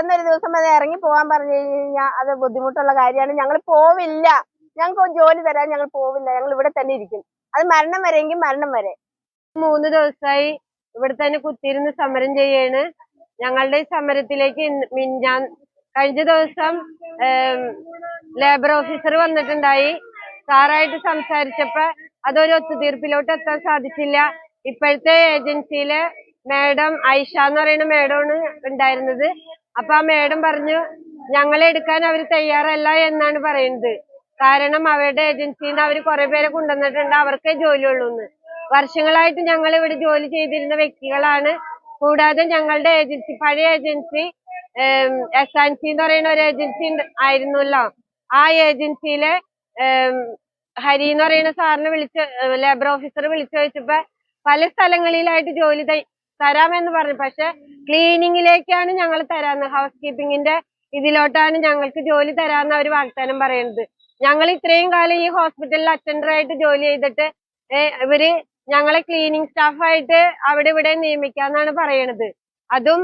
പെട്ടെന്ന് ഒരു ദിവസം അത് ഇറങ്ങി പോകാൻ പറഞ്ഞു കഴിഞ്ഞാൽ അത് ബുദ്ധിമുട്ടുള്ള കാര്യമാണ്. ഞങ്ങൾ പോവില്ല, ഞങ്ങൾക്ക് ജോലി തരാൻ ഞങ്ങൾ പോവില്ല, ഞങ്ങൾ ഇവിടെ തന്നെ ഇരിക്കും. അത് മരണം വരെയെങ്കിൽ മരണം വരെ. 3 ദിവസമായി ഇവിടെ തന്നെ കുത്തിയിരുന്ന് സമരം ചെയ്യാണ്. ഞങ്ങളുടെ സമരത്തിലേക്ക് കഴിഞ്ഞ ദിവസം ലേബർ ഓഫീസർ വന്നിട്ടുണ്ടായി. സാറായിട്ട് സംസാരിച്ചപ്പോ അതൊരു ഒത്തുതീർപ്പിലോട്ട് എത്താൻ സാധിച്ചില്ല. ഇപ്പോഴത്തെ ഏജൻസിയിലെ മേഡം ഐഷ എന്ന് പറയുന്ന മേഡമാണ് ഉണ്ടായിരുന്നത്. അപ്പൊ ആ മേഡം പറഞ്ഞു ഞങ്ങളെ എടുക്കാൻ അവർ തയ്യാറല്ല എന്നാണ് പറയുന്നത്. കാരണം അവരുടെ ഏജൻസിയിൽ നിന്ന് അവർ കുറെ പേരെ കൊണ്ടുവന്നിട്ടുണ്ട്, അവർക്കേ ജോലിയുള്ളൂ എന്ന്. വർഷങ്ങളായിട്ട് ഞങ്ങൾ ഇവിടെ ജോലി ചെയ്തിരുന്ന വ്യക്തികളാണ്. കൂടാതെ ഞങ്ങളുടെ ഏജൻസി, പഴയ ഏജൻസി SNC എന്ന് പറയുന്ന ഒരു ഏജൻസി ആയിരുന്നല്ലോ. ആ ഏജൻസിയിലെ ഹരി എന്ന് പറയുന്ന സാറിനെ ലേബർ ഓഫീസർ വിളിച്ചു ചോദിച്ചപ്പോ പല സ്ഥലങ്ങളിലായിട്ട് ജോലി തരാമെന്ന് പറഞ്ഞു. പക്ഷെ ക്ലീനിങ്ങിലേക്കാണ് ഞങ്ങൾ തരാന്ന്, ഹൗസ് കീപ്പിങ്ങിന്റെ ഇതിലോട്ടാണ് ഞങ്ങൾക്ക് ജോലി തരാന്ന് അവർ വാഗ്ദാനം പറയുന്നത്. ഞങ്ങൾ ഇത്രയും കാലം ഈ ഹോസ്പിറ്റലിൽ അറ്റൻഡറായിട്ട് ജോലി ചെയ്തിട്ട് ഇവര് ഞങ്ങളെ ക്ലീനിങ് സ്റ്റാഫായിട്ട് അവിടെ ഇവിടെ നിയമിക്കാന്നാണ് പറയണത്. അതും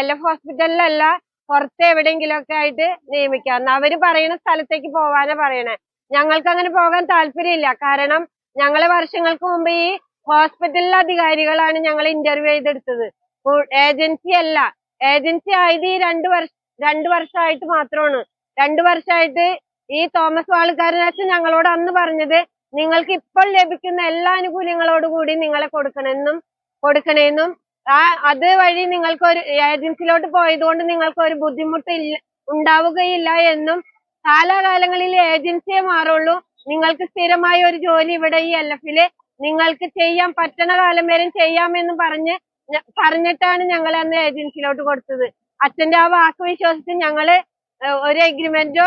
LF ഹോസ്പിറ്റലിലല്ല, പുറത്ത് എവിടെയെങ്കിലും ഒക്കെ ആയിട്ട് നിയമിക്കാന്ന്. അവര് പറയുന്ന സ്ഥലത്തേക്ക് പോവാനാ പറയണേ. ഞങ്ങൾക്ക് അങ്ങനെ പോകാൻ താല്പര്യമില്ല. കാരണം ഞങ്ങളെ വർഷങ്ങൾക്ക് മുമ്പ് ഈ ഹോസ്പിറ്റലിലെ അധികാരികളാണ് ഞങ്ങളെ ഇന്റർവ്യൂ ചെയ്തെടുത്തത്, ഏജൻസി അല്ല. ഏജൻസി ആയത് ഈ 2 വർഷമായിട്ട് മാത്രമാണ്. 2 വർഷമായിട്ട് ഈ തോമസ് വാളുകാരനാച്ചൻ ഞങ്ങളോട് അന്ന് പറഞ്ഞത് നിങ്ങൾക്ക് ഇപ്പോൾ ലഭിക്കുന്ന എല്ലാ ആനുകൂല്യങ്ങളോടുകൂടി നിങ്ങളെ കൊടുക്കണേന്നും അത് വഴി നിങ്ങൾക്ക് ഒരു ഏജൻസിയിലോട്ട് പോയതുകൊണ്ട് നിങ്ങൾക്ക് ഒരു ബുദ്ധിമുട്ട് ഉണ്ടാവുകയില്ല എന്നും, കാലാകാലങ്ങളിൽ ഏജൻസിയെ മാറുള്ളൂ, നിങ്ങൾക്ക് സ്ഥിരമായ ഒരു ജോലി ഇവിടെ ഈ LFല് നിങ്ങൾക്ക് ചെയ്യാൻ പറ്റണ കാലം വരെ ചെയ്യാമെന്ന് പറഞ്ഞിട്ടാണ് ഞങ്ങൾ അന്ന് ഏജൻസിയിലോട്ട് കൊടുത്തത്. അച്ഛന്റെ ആ വാക്ക് വിശ്വസിച്ച് ഞങ്ങള് ഒരു എഗ്രിമെന്റോ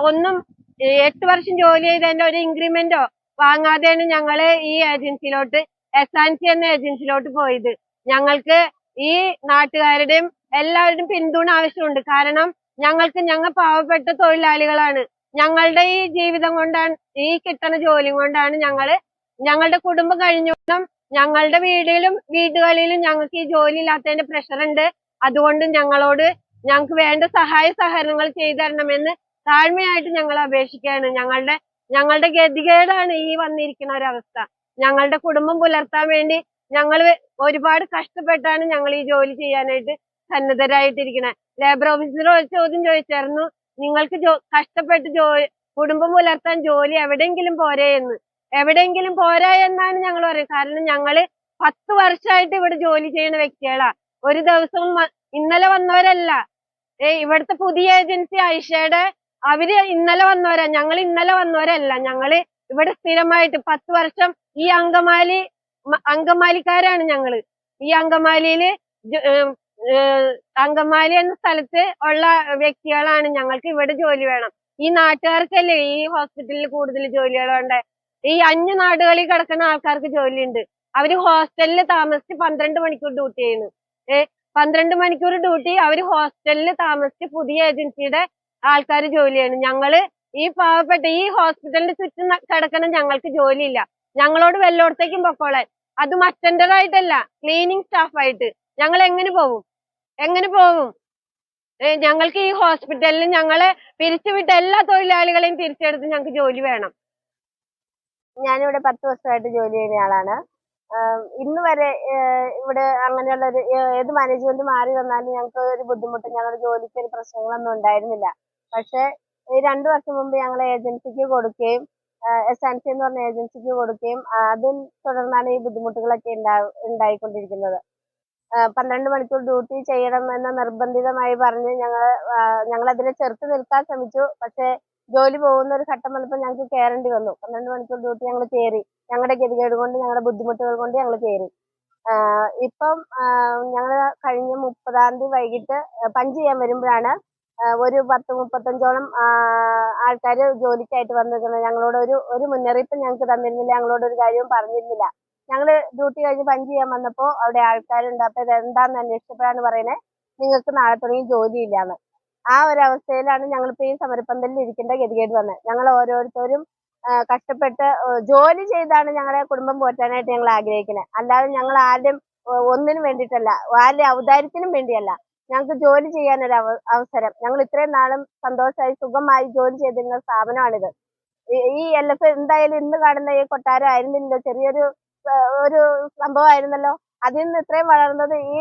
ഒന്നും 8 വർഷം ജോലി ചെയ്തതിന്റെ ഒരു ഇൻക്രിമെന്റോ വാങ്ങാതെയാണ് ഞങ്ങള് ഈ ഏജൻസിയിലോട്ട്, SNC എന്ന ഏജൻസിയിലോട്ട് പോയത്. ഞങ്ങൾക്ക് ഈ നാട്ടുകാരുടെയും എല്ലാവരുടെയും പിന്തുണ ആവശ്യമുണ്ട്. കാരണം ഞങ്ങൾ പാവപ്പെട്ട തൊഴിലാളികളാണ്. ഞങ്ങളുടെ ഈ ജീവിതം കൊണ്ടാണ്, ഈ കിട്ടുന്ന ജോലി കൊണ്ടാണ് ഞങ്ങളുടെ കുടുംബം കഴിഞ്ഞോണ്ടും ഞങ്ങളുടെ വീടുകളിലും ഞങ്ങൾക്ക് ഈ ജോലി ഇല്ലാത്തതിന്റെ പ്രഷർ ഉണ്ട്. അതുകൊണ്ട് ഞങ്ങൾക്ക് വേണ്ട സഹായ സഹകരണങ്ങൾ ചെയ്തു തരണമെന്ന് താഴ്മയായിട്ട് ഞങ്ങൾ അപേക്ഷിക്കുകയാണ്. ഞങ്ങളുടെ ഗതികേടാണ് ഈ വന്നിരിക്കുന്ന ഒരവസ്ഥ. ഞങ്ങളുടെ കുടുംബം പുലർത്താൻ വേണ്ടി ഞങ്ങൾ ഒരുപാട് കഷ്ടപ്പെട്ടാണ് ഞങ്ങൾ ഈ ജോലി ചെയ്യാനായിട്ട് സന്നദ്ധരായിട്ടിരിക്കുന്നത്. ലേബർ ഓഫീസർ ഒരു ചോദ്യം ചോദിച്ചായിരുന്നു, നിങ്ങൾക്ക് കഷ്ടപ്പെട്ട് കുടുംബം പുലർത്താൻ ജോലി എവിടെയെങ്കിലും പോരെ എന്ന്. എവിടെയെങ്കിലും പോരാ എന്നാണ് ഞങ്ങൾ പറയുന്നത്. കാരണം ഞങ്ങള് 10 വർഷമായിട്ട് ഇവിടെ ജോലി ചെയ്യുന്ന വ്യക്തികളാ. ഒരു ദിവസവും ഇന്നലെ വന്നവരല്ല. ഇവിടുത്തെ പുതിയ ഏജൻസി ഐഷയുടെ അവര് ഇന്നലെ വന്നവരാ, ഞങ്ങൾ ഇന്നലെ വന്നവരല്ല. ഞങ്ങള് ഇവിടെ സ്ഥിരമായിട്ട് 10 വർഷം ഈ അങ്കമാലിക്കാരാണ് ഞങ്ങള്. ഈ അങ്കമാലിയില് അങ്കമാലി എന്ന സ്ഥലത്ത് ഉള്ള വ്യക്തികളാണ്. ഞങ്ങൾക്ക് ഇവിടെ ജോലി വേണം. ഈ നാട്ടുകാർക്കല്ലേ ഈ ഹോസ്പിറ്റലിൽ കൂടുതൽ ജോലികളുണ്ട്. ഈ അന്യ നാടുകളിൽ കിടക്കുന്ന ആൾക്കാർക്ക് ജോലിയുണ്ട്. അവര് ഹോസ്റ്റലിൽ താമസിച്ച് 12 മണിക്കൂർ ഡ്യൂട്ടി ചെയ്യുന്നു. 12 മണിക്കൂർ ഡ്യൂട്ടി അവര് ഹോസ്റ്റലിൽ താമസിച്ച് പുതിയ ഏജൻസിയുടെ ആൾക്കാർ ജോലിയാണ്. ഞങ്ങള് ഈ പാവപ്പെട്ട ഈ ഹോസ്പിറ്റലിന്റെ ചുറ്റും കിടക്കുന്ന ഞങ്ങൾക്ക് ജോലിയില്ല. ഞങ്ങളോട് വല്ലോടത്തേക്കും പൊക്കോളാൻ, അതും അറ്റൻഡർ ആയിട്ടല്ല, ക്ലീനിങ് സ്റ്റാഫായിട്ട്. ഞങ്ങൾ എങ്ങനെ പോകും? ഞങ്ങൾക്ക് ഈ ഹോസ്പിറ്റലിൽ ഞങ്ങളെ പിരിച്ചുവിട്ട എല്ലാ തൊഴിലാളികളെയും തിരിച്ചെടുത്ത് ഞങ്ങൾക്ക് ജോലി വേണം. ഞാനിവിടെ 10 വർഷമായിട്ട് ജോലി ചെയ്യുന്ന ആളാണ്. ഇന്ന് വരെ ഇവിടെ അങ്ങനെയുള്ള ഏത് മാനേജ്മെന്റ് മാറി വന്നാലും ഞങ്ങൾക്ക് ഒരു ബുദ്ധിമുട്ടും ഞങ്ങളുടെ ജോലിക്ക് ഒരു പ്രശ്നങ്ങളൊന്നും ഉണ്ടായിരുന്നില്ല. പക്ഷെ ഈ 2 വർഷം മുമ്പ് ഞങ്ങൾ ഏജൻസിക്ക് കൊടുക്കുകയും SNC എന്ന് പറഞ്ഞ ഏജൻസിക്ക് കൊടുക്കുകയും അതിൽ തുടർന്നാണ് ഈ ബുദ്ധിമുട്ടുകളൊക്കെ ഉണ്ടായിക്കൊണ്ടിരിക്കുന്നത്. 12 മണിക്കൂർ ഡ്യൂട്ടി ചെയ്യണമെന്ന് നിർബന്ധിതമായി പറഞ്ഞ് ഞങ്ങൾ അതിനെ ചെറുത്ത് നിൽക്കാൻ ശ്രമിച്ചു. പക്ഷെ ജോലി പോകുന്ന ഒരു ഘട്ടം വന്നപ്പോൾ ഞങ്ങൾക്ക് കയറേണ്ടി വന്നു. 12 മണിക്കൂർ ഡ്യൂട്ടി ഞങ്ങൾ കയറി. ഞങ്ങളുടെ ഗതികേട് കൊണ്ട്, ഞങ്ങളുടെ ബുദ്ധിമുട്ടുകൾ കൊണ്ട് ഞങ്ങൾ കയറി. ഇപ്പം ഞങ്ങൾ കഴിഞ്ഞ 30-ാം തീയതി വൈകിട്ട് പഞ്ച് ചെയ്യാൻ വരുമ്പോഴാണ് ഒരു 10-35ഓളം ആൾക്കാർ ജോലിക്കായിട്ട് വന്നിരിക്കുന്നത്. ഞങ്ങളോട് ഒരു മുന്നറിയിപ്പ് ഞങ്ങൾക്ക് തന്നിരുന്നില്ല, ഞങ്ങളോട് ഒരു കാര്യവും പറഞ്ഞിരുന്നില്ല. ഞങ്ങൾ ഡ്യൂട്ടി കഴിഞ്ഞ് പഞ്ച് ചെയ്യാൻ വന്നപ്പോൾ അവിടെ ആൾക്കാരുണ്ട്. അപ്പൊ ഇതെന്താന്ന് അന്വേഷിച്ചപ്പോഴാണ് പറയുന്നത് നിങ്ങൾക്ക് നാളെ തുടങ്ങി ജോലിയില്ലാന്ന്. ആ ഒരു അവസ്ഥയിലാണ് ഞങ്ങളിപ്പോ ഈ സമരപ്പന്തലിൽ ഇരിക്കേണ്ട ഗതികേട് വന്നത്. ഞങ്ങൾ ഓരോരുത്തരും കഷ്ടപ്പെട്ട് ജോലി ചെയ്താണ് ഞങ്ങളുടെ കുടുംബം പോറ്റാനായിട്ട് ഞങ്ങൾ ആഗ്രഹിക്കുന്നത്. അല്ലാതെ ഞങ്ങൾ ആരുടെയും ഒന്നിനും വേണ്ടിയിട്ടല്ല, ആരുടെ ഔദാര്യത്തിനും വേണ്ടിയല്ല. ഞങ്ങൾക്ക് ജോലി ചെയ്യാനൊരു അവസരം. ഞങ്ങൾ ഇത്രയും നാളും സന്തോഷമായി സുഖമായി ജോലി ചെയ്തിരുന്ന സ്ഥാപനമാണിത്. ഈ LF എന്തായാലും ഇന്ന് കാണുന്ന ഈ കൊട്ടാരം ആയിരുന്നില്ലല്ലോ, ചെറിയൊരു ഒരു സംഭവമായിരുന്നല്ലോ. അതിൽ നിന്ന് ഇത്രയും വളർന്നത് ഈ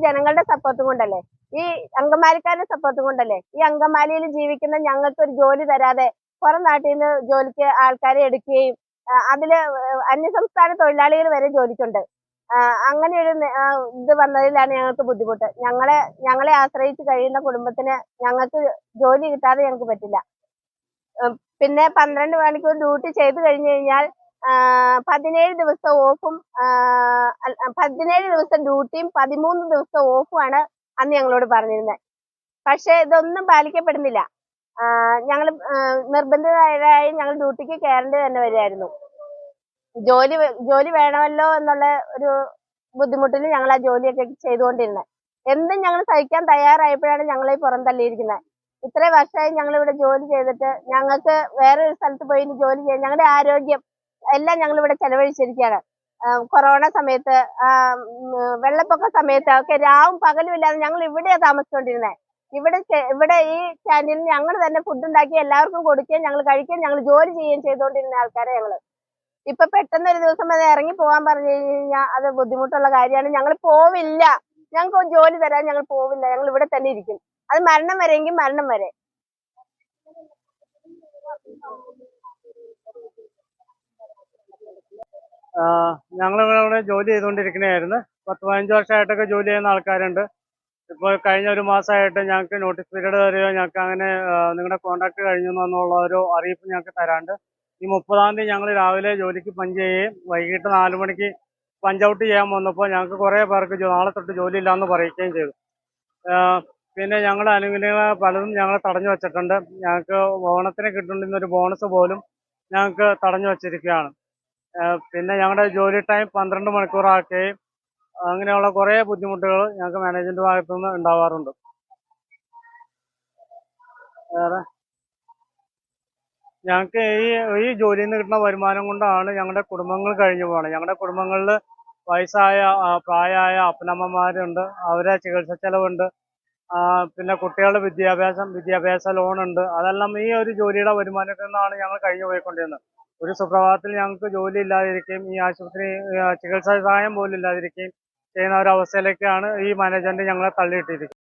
ജനങ്ങളുടെ സപ്പോർട്ടും കൊണ്ടല്ലേ, ഈ അങ്കമാലിക്കാരുടെ സപ്പോർട്ടും കൊണ്ടല്ലേ. ഈ അങ്കമാലിയിൽ ജീവിക്കുന്ന ഞങ്ങൾക്ക് ഒരു ജോലി തരാതെ പുറം നാട്ടിൽ നിന്ന് ജോലിക്ക് ആൾക്കാരെ എടുക്കുകയും അതില് അന്യസംസ്ഥാന തൊഴിലാളികൾ വരെ ജോലിക്കുണ്ട്. അങ്ങനെ ഒരു ഇത് വന്നതിലാണ് ഞങ്ങൾക്ക് ബുദ്ധിമുട്ട്. ഞങ്ങളെ ആശ്രയിച്ച് കഴിയുന്ന കുടുംബത്തിന് ഞങ്ങൾക്ക് ജോലി കിട്ടാതെ ഞങ്ങൾക്ക് പറ്റില്ല. പിന്നെ 12 മണിക്കൂർ ഡ്യൂട്ടി ചെയ്ത് കഴിഞ്ഞു കഴിഞ്ഞാൽ 17 ദിവസം ഓഫും 17 ദിവസം ഡ്യൂട്ടിയും 13 ദിവസം ഓഫുമാണ് അന്ന് ഞങ്ങളോട് പറഞ്ഞിരുന്നത്. പക്ഷെ ഇതൊന്നും പാലിക്കപ്പെടുന്നില്ല. ഞങ്ങൾ നിർബന്ധിതരായി ഞങ്ങൾ ഡ്യൂട്ടിക്ക് കയറേണ്ടി തന്നെ വരികയായിരുന്നു. ജോലി വേണമല്ലോ എന്നുള്ള ഒരു ബുദ്ധിമുട്ടിൽ ഞങ്ങൾ ആ ജോലിയൊക്കെ ചെയ്തുകൊണ്ടിരുന്നത്. എന്തും ഞങ്ങൾ സഹിക്കാൻ തയ്യാറായപ്പോഴാണ് ഞങ്ങളെ പുറന്തള്ളിയിരിക്കുന്നത്. ഇത്രയും വർഷമായി ഞങ്ങൾ ഇവിടെ ജോലി ചെയ്തിട്ട് ഞങ്ങൾക്ക് വേറൊരു സ്ഥലത്ത് പോയി ജോലി ചെയ്യാൻ ഞങ്ങളുടെ ആരോഗ്യം എല്ലാം ഞങ്ങൾ ഇവിടെ ചെലവഴിച്ചിരിക്കുകയാണ്. കൊറോണ സമയത്ത്, വെള്ളപ്പൊക്ക സമയത്ത് ഒക്കെ രാവും പകലും ഇല്ലാതെ ഞങ്ങൾ ഇവിടെയാണ് താമസിച്ചുകൊണ്ടിരുന്നത്. ഇവിടെ ഈ ക്യാൻറ്റീനിൽ ഞങ്ങൾ തന്നെ ഫുഡ് ഉണ്ടാക്കി എല്ലാവർക്കും കൊടുക്കുകയും ഞങ്ങൾ കഴിക്കുകയും ഞങ്ങൾ ജോലി ചെയ്യുകയും ചെയ്തുകൊണ്ടിരുന്ന ആൾക്കാരെ ഞങ്ങൾ. ഇപ്പൊ പെട്ടെന്ന് ഒരു ദിവസം അത് ഇറങ്ങി പോകാൻ പറഞ്ഞു കഴിഞ്ഞാൽ അത് ബുദ്ധിമുട്ടുള്ള കാര്യമാണ്. ഞങ്ങൾ പോവില്ല, ഞങ്ങൾക്ക് ജോലി തരാൻ ഞങ്ങൾ പോവില്ല, ഞങ്ങൾ ഇവിടെ തന്നെ ഇരിക്കും. അത് മരണം വരെയെങ്കിൽ മരണം വരെ. ഞങ്ങളിവിടെ ജോലി ചെയ്തുകൊണ്ടിരിക്കുന്നതായിരുന്നു. 10-15 വർഷമായിട്ടൊക്കെ ജോലി ചെയ്യുന്ന ആൾക്കാരുണ്ട്. ഇപ്പോൾ കഴിഞ്ഞ ഒരു മാസമായിട്ട് ഞങ്ങൾക്ക് നോട്ടീസ് പീരീഡ് തരികയോ ഞങ്ങൾക്ക് അങ്ങനെ നിങ്ങളുടെ കോൺട്രാക്ട് കഴിഞ്ഞു എന്നുള്ള ഒരു അറിയിപ്പ് ഞങ്ങൾക്ക് തരാണ്ട് ഈ 30-ാം തീയതി ഞങ്ങൾ രാവിലെ ജോലിക്ക് പഞ്ച് ചെയ്യുകയും വൈകിട്ട് 4 മണിക്ക് പഞ്ച് ഔട്ട് ചെയ്യാൻ വന്നപ്പോൾ ഞങ്ങൾക്ക് കുറേ പേർക്ക് നാളെ തൊട്ട് ജോലി ഇല്ലയെന്ന് പറയുകയും ചെയ്തു. പിന്നെ ഞങ്ങളുടെ ആനുകൂല്യങ്ങൾ പലതും ഞങ്ങൾ തടഞ്ഞു വെച്ചിട്ടുണ്ട്. ഞങ്ങൾക്ക് ഓണത്തിന് കിട്ടുന്ന ഒരു ബോണസ് പോലും ഞങ്ങൾക്ക് തടഞ്ഞു വച്ചിരിക്കുകയാണ്. പിന്നെ ഞങ്ങളുടെ ജോലി ടൈം 12 മണിക്കൂറാക്കുകയും അങ്ങനെയുള്ള കുറേ ബുദ്ധിമുട്ടുകൾ ഞങ്ങൾക്ക് മാനേജ്മെന്റ് ഭാഗത്തുനിന്ന് ഉണ്ടാവാറുണ്ട്. വേറെ ഞങ്ങൾക്ക് ഈ ജോലിയിൽ നിന്ന് കിട്ടുന്ന വരുമാനം കൊണ്ടാണ് ഞങ്ങളുടെ കുടുംബങ്ങൾ കഴിഞ്ഞു പോകുന്നത്. ഞങ്ങളുടെ കുടുംബങ്ങളിൽ വയസ്സായ പ്രായമായ അപ്പനമ്മമാരുണ്ട്, അവരെ ചികിത്സ ചെലവുണ്ട്, പിന്നെ കുട്ടികളുടെ വിദ്യാഭ്യാസ ലോണുണ്ട്. അതെല്ലാം ഈ ഒരു ജോലിയുടെ വരുമാനത്തിൽ നിന്നാണ് ഞങ്ങൾ കഴിഞ്ഞു പോയിക്കൊണ്ടിരുന്നത്. ഒരു സുപ്രഭാതത്തിൽ ഞങ്ങൾക്ക് ജോലി ഇല്ലാതിരിക്കുകയും ഈ ആശുപത്രി ചികിത്സാ സഹായം പോലും ഇല്ലാതിരിക്കുകയും ചെയ്യുന്ന ഒരവസ്ഥയിലേക്കാണ് ഈ മാനേജ്മെന്റ് ഞങ്ങളെ തള്ളിയിട്ടിരിക്കുന്നത്.